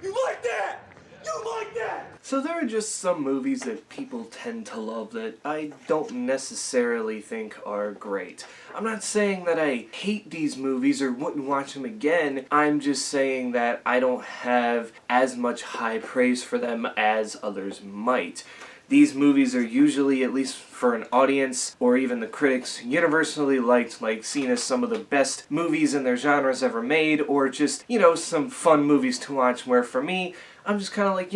You like that? You like that? So there are just some movies that people tend to love that I don't necessarily think are great. I'm not saying that I hate these movies or wouldn't watch them again. I'm just saying that I don't have as much high praise for them as others might. These movies are usually, at least for an audience, or even the critics, universally liked, like seen as some of the best movies in their genres ever made, or just, some fun movies to watch, where for me, I'm just kind of like,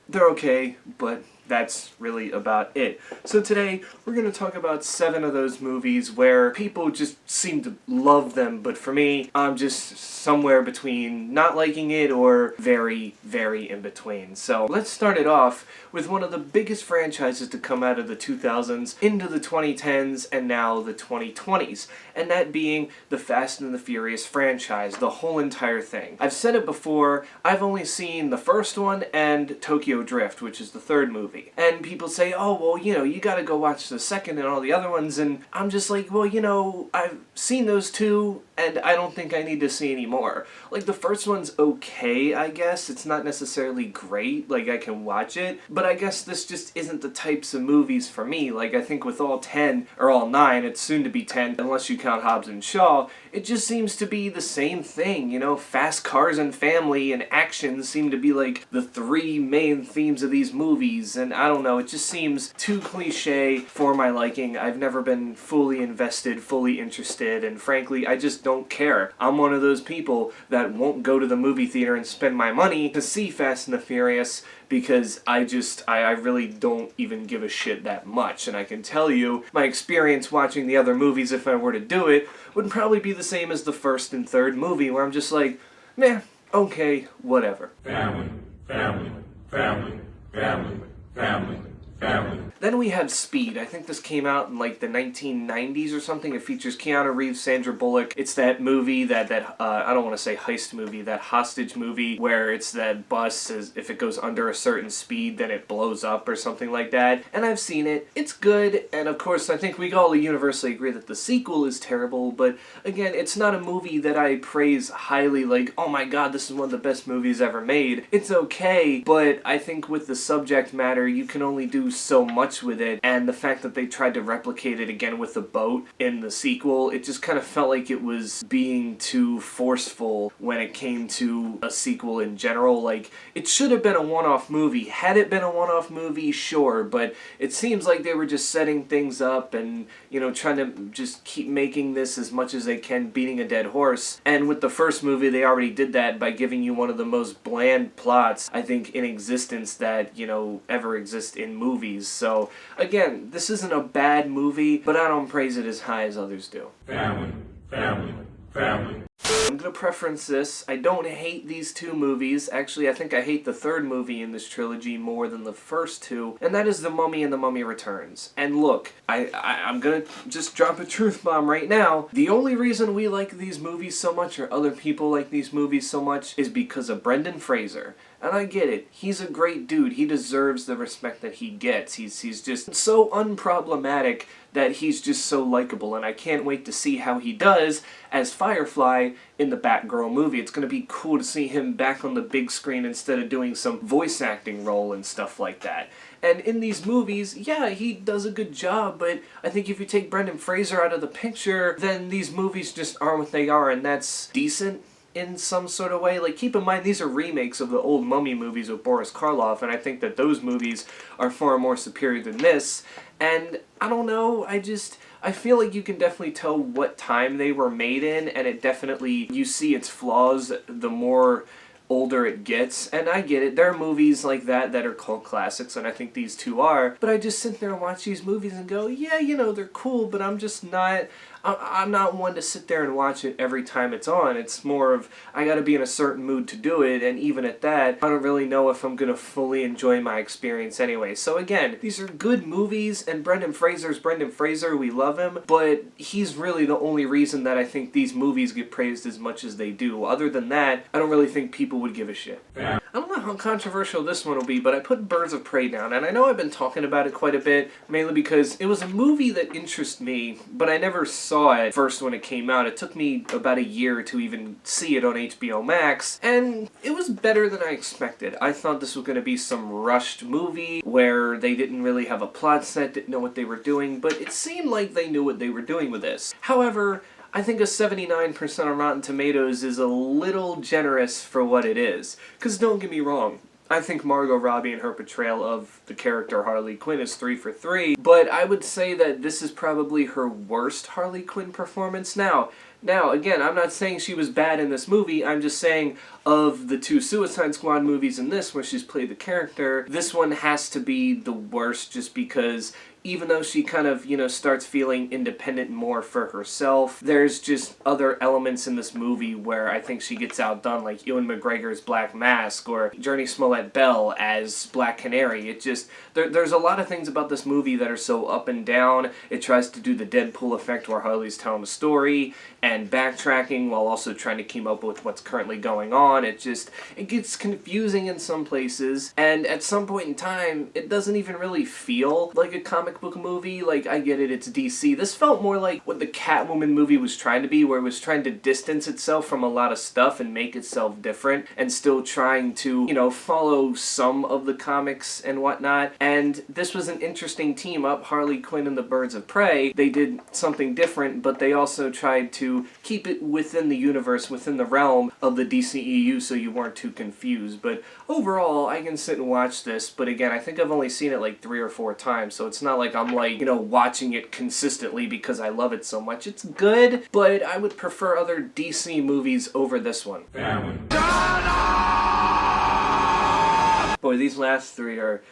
they're okay, but that's really about it. So today, we're going to talk about 7 of those movies where people just seem to love them, but for me, I'm just somewhere between not liking it or very, very in between. So let's start it off with one of the biggest franchises to come out of the 2000s into the 2010s and now the 2020s, and that being the Fast and the Furious franchise, the whole entire thing. I've said it before, I've only seen the first one and Tokyo Drift, which is the third movie. And people say, oh, well, you gotta go watch the second and all the other ones, and I'm just like, well, I've seen those two, and I don't think I need to see any more. Like, the first one's okay, I guess. It's not necessarily great, like, I can watch it, but I guess this just isn't the types of movies for me. Like, I think with all 10, or all 9, it's soon to be 10, unless you count Hobbs and Shaw, it just seems to be the same thing, fast cars and family and action seem to be like the 3 main themes of these movies, and I don't know, it just seems too cliche for my liking. I've never been fully invested, fully interested, and frankly, I just don't care. I'm one of those people that won't go to the movie theater and spend my money to see Fast and the Furious because I really don't even give a shit that much. And I can tell you, my experience watching the other movies, if I were to do it, would probably be the same as the first and third movie, where I'm just like, meh, okay, whatever. Family, family, family, family, family, family. Then we have Speed. I think this came out in like the 1990s or something. It features Keanu Reeves, Sandra Bullock. It's that movie that I don't want to say heist movie, that hostage movie where it's that bus, if it goes under a certain speed, then it blows up or something like that. And I've seen it. It's good, and of course I think we all universally agree that the sequel is terrible, but again, it's not a movie that I praise highly, like, oh my god, this is one of the best movies ever made. It's okay, but I think with the subject matter, you can only do so much with it, and the fact that they tried to replicate it again with the boat in the sequel, it just kind of felt like it was being too forceful when it came to a sequel in general. Like, it should have been a one-off movie. Had it been a one-off movie, sure, but it seems like they were just setting things up and, trying to just keep making this as much as they can, beating a dead horse. And with the first movie, they already did that by giving you one of the most bland plots, I think, in existence that, ever exist in movies. So, again, this isn't a bad movie, but I don't praise it as high as others do. Family, family, family. I'm gonna preference this. I don't hate these 2 movies. Actually, I think I hate the third movie in this trilogy more than the first 2, and that is The Mummy and The Mummy Returns. And look, I'm gonna just drop a truth bomb right now. The only reason we like these movies so much, or other people like these movies so much, is because of Brendan Fraser. And I get it. He's a great dude. He deserves the respect that he gets. He's just so unproblematic that he's just so likable, and I can't wait to see how he does as Firefly in the Batgirl movie. It's going to be cool to see him back on the big screen instead of doing some voice acting role and stuff like that. And in these movies, yeah, he does a good job, but I think if you take Brendan Fraser out of the picture, then these movies just are what they are, and that's decent in some sort of way. Like, keep in mind, these are remakes of the old Mummy movies with Boris Karloff, and I think that those movies are far more superior than this. And I don't know, I feel like you can definitely tell what time they were made in, and it definitely, you see its flaws the more older it gets, and I get it. There are movies like that that are cult classics, and I think these 2 are, but I just sit there and watch these movies and go, yeah, they're cool, but I'm just not, I'm not one to sit there and watch it every time it's on. It's more of, I gotta be in a certain mood to do it, and even at that, I don't really know if I'm gonna fully enjoy my experience anyway. So again, these are good movies, and Brendan Fraser's Brendan Fraser, we love him, but he's really the only reason that I think these movies get praised as much as they do. Other than that, I don't really think people would give a shit. I don't know how controversial this one will be, but I put Birds of Prey down, and I know I've been talking about it quite a bit, mainly because it was a movie that interested me, but I never saw it first when it came out. It took me about a year to even see it on HBO Max, and it was better than I expected. I thought this was going to be some rushed movie where they didn't really have a plot set, didn't know what they were doing, but it seemed like they knew what they were doing with this. However, I think a 79% on Rotten Tomatoes is a little generous for what it is. Because don't get me wrong, I think Margot Robbie and her portrayal of the character Harley Quinn is 3 for 3, but I would say that this is probably her worst Harley Quinn performance. Now, again, I'm not saying she was bad in this movie, I'm just saying of the two Suicide Squad movies and this, where she's played the character, this one has to be the worst just because even though she kind of, starts feeling independent more for herself, there's just other elements in this movie where I think she gets outdone, like Ewan McGregor's Black Mask or Journey Smollett-Bell as Black Canary. It just, there's a lot of things about this movie that are so up and down. It tries to do the Deadpool effect where Harley's telling a story and backtracking while also trying to keep up with what's currently going on. It gets confusing in some places, and at some point in time, it doesn't even really feel like a comic book movie. Like, I get it, it's DC. This felt more like what the Catwoman movie was trying to be, where it was trying to distance itself from a lot of stuff and make itself different, and still trying to, follow some of the comics and whatnot. And this was an interesting team up, Harley Quinn and the Birds of Prey. They did something different, but they also tried to keep it within the universe, within the realm of the DCEU, so you weren't too confused. But overall, I can sit and watch this, but again, I think I've only seen it like 3 or 4 times, so it's not like I'm watching it consistently because I love it so much. It's good, but I would prefer other DC movies over this one. Family. Boy, these last 3 are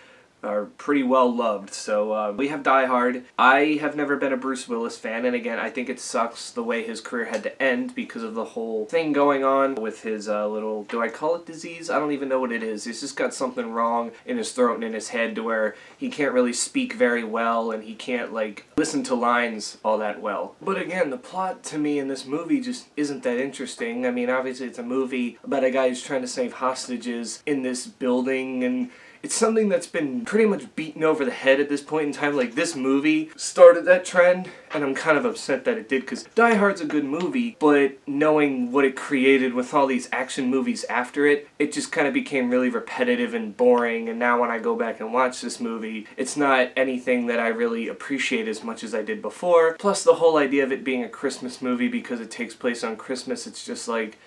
pretty well loved. So we have Die Hard. I have never been a Bruce Willis fan, and again, I think it sucks the way his career had to end because of the whole thing going on with his little, do I call it disease? I don't even know what it is. He's just got something wrong in his throat and in his head to where he can't really speak very well, and he can't, listen to lines all that well. But again, the plot to me in this movie just isn't that interesting. I mean, obviously it's a movie about a guy who's trying to save hostages in this building, and it's something that's been pretty much beaten over the head at this point in time. Like, this movie started that trend, and I'm kind of upset that it did, because Die Hard's a good movie, but knowing what it created with all these action movies after it, it just kind of became really repetitive and boring, and now when I go back and watch this movie, it's not anything that I really appreciate as much as I did before. Plus, the whole idea of it being a Christmas movie because it takes place on Christmas, it's just like,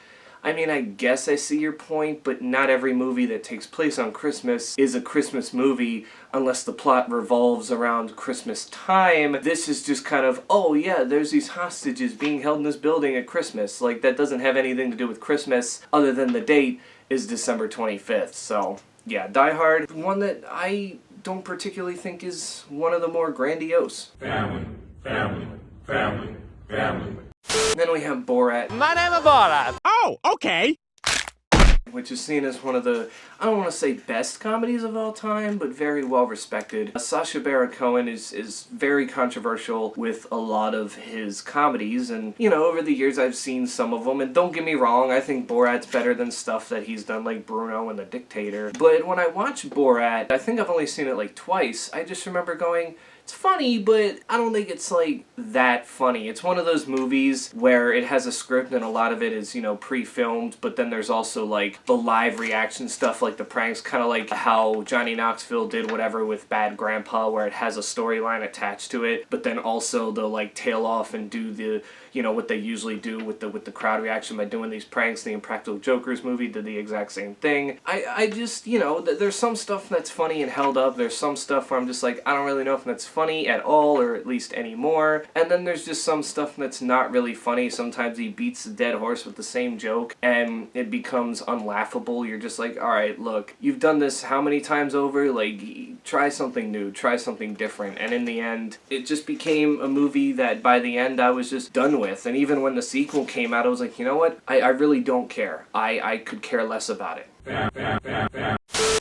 I mean, I guess I see your point, but not every movie that takes place on Christmas is a Christmas movie unless the plot revolves around Christmas time. This is just kind of, oh yeah, there's these hostages being held in this building at Christmas. Like, that doesn't have anything to do with Christmas other than the date is December 25th. So, yeah, Die Hard, one that I don't particularly think is one of the more grandiose. Family. Family. Family. Family. Then we have Borat. My name is Borat. Oh, okay. Which is seen as one of the, I don't want to say best comedies of all time, but very well respected. Sacha Baron Cohen is very controversial with a lot of his comedies, and over the years I've seen some of them, and don't get me wrong, I think Borat's better than stuff that he's done like Bruno and The Dictator. But when I watch Borat, I think I've only seen it like twice, I just remember going, it's funny, but I don't think it's that funny. It's one of those movies where it has a script and a lot of it is, pre-filmed, but then there's also the live reaction stuff, like the pranks, kind of like how Johnny Knoxville did whatever with Bad Grandpa, where it has a storyline attached to it, but then also they'll tail off and do the, what they usually do with the crowd reaction by doing these pranks. The Impractical Jokers movie did the exact same thing. I just, there's some stuff that's funny and held up. There's some stuff where I'm just like, I don't really know if that's funny at all, or at least anymore. And then there's just some stuff that's not really funny. Sometimes he beats the dead horse with the same joke, and it becomes unlaughable. You're just like, alright, look, you've done this how many times over? Try something new, try something different. And in the end, it just became a movie that by the end I was just done with. And even when the sequel came out, I was like, you know what? I really don't care. I could care less about it.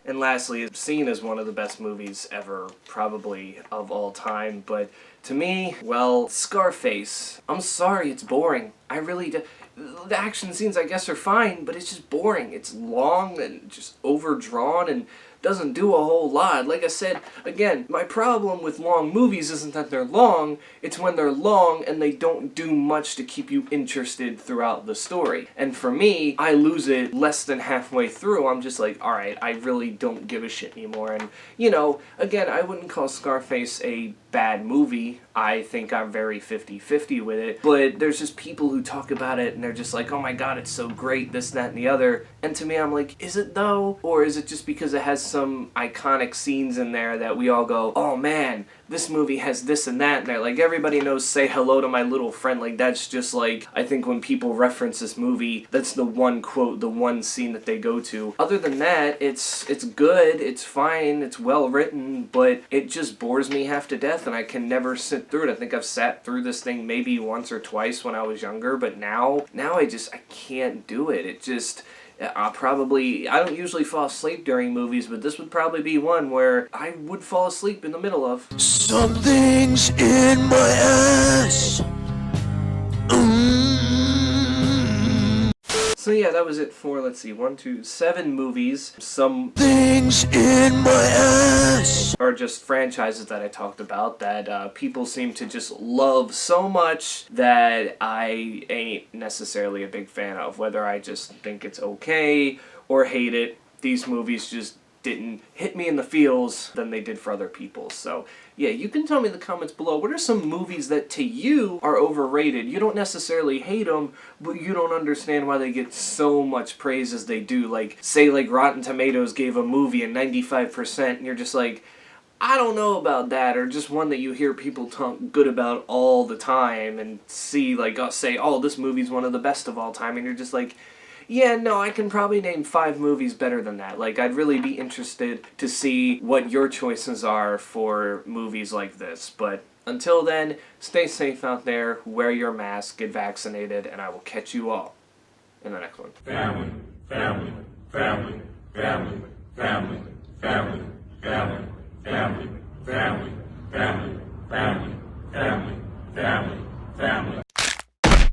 And lastly, it's seen as one of the best movies ever, probably of all time, but to me, well, Scarface. I'm sorry, it's boring. I really do. the action scenes, I guess, are fine, but it's just boring. It's long and just overdrawn and doesn't do a whole lot. Like I said, again, my problem with long movies isn't that they're long, it's when they're long and they don't do much to keep you interested throughout the story. And for me, I lose it less than halfway through. I'm just like, alright, I really don't give a shit anymore. And, you know, again, I wouldn't call Scarface a bad movie. I think I'm very 50-50 with it, but there's just people who talk about it and they're just like, oh my god, it's so great, this, that, and the other. And to me, I'm like, is it though? Or is it just because it has some iconic scenes in there that we all go, oh man, this movie has this and that in there. Like, everybody knows Say Hello to My Little Friend. Like, that's just like, I think when people reference this movie, that's the one quote, the one scene that they go to. Other than that, it's good, it's fine, it's well written, but it just bores me half to death and I can never sit through it. I think I've sat through this thing maybe once or twice when I was younger, but now I can't do it. It just, I don't usually fall asleep during movies, but this would probably be one where I would fall asleep in the middle of. Something's in my ass. So yeah, that was it for, let's see, 7 movies. Some Things in my ass. are just franchises that I talked about that people seem to just love so much that I ain't necessarily a big fan of. Whether I just think it's okay or hate it, these movies just didn't hit me in the feels than they did for other people. So yeah, you can tell me in the comments below, what are some movies that to you are overrated? You don't necessarily hate them, but you don't understand why they get so much praise as they do. Like, say like Rotten Tomatoes gave a movie a 95% and you're just like, I don't know about that, or just one that you hear people talk good about all the time and see like, say, oh, this movie's one of the best of all time, and you're just like, yeah, no, I can probably name 5 movies better than that. Like, I'd really be interested to see what your choices are for movies like this. But until then, stay safe out there, wear your mask, get vaccinated, and I will catch you all in the next one. Family, family, family, family, family, family, family, family, family, family, family, family, family, family.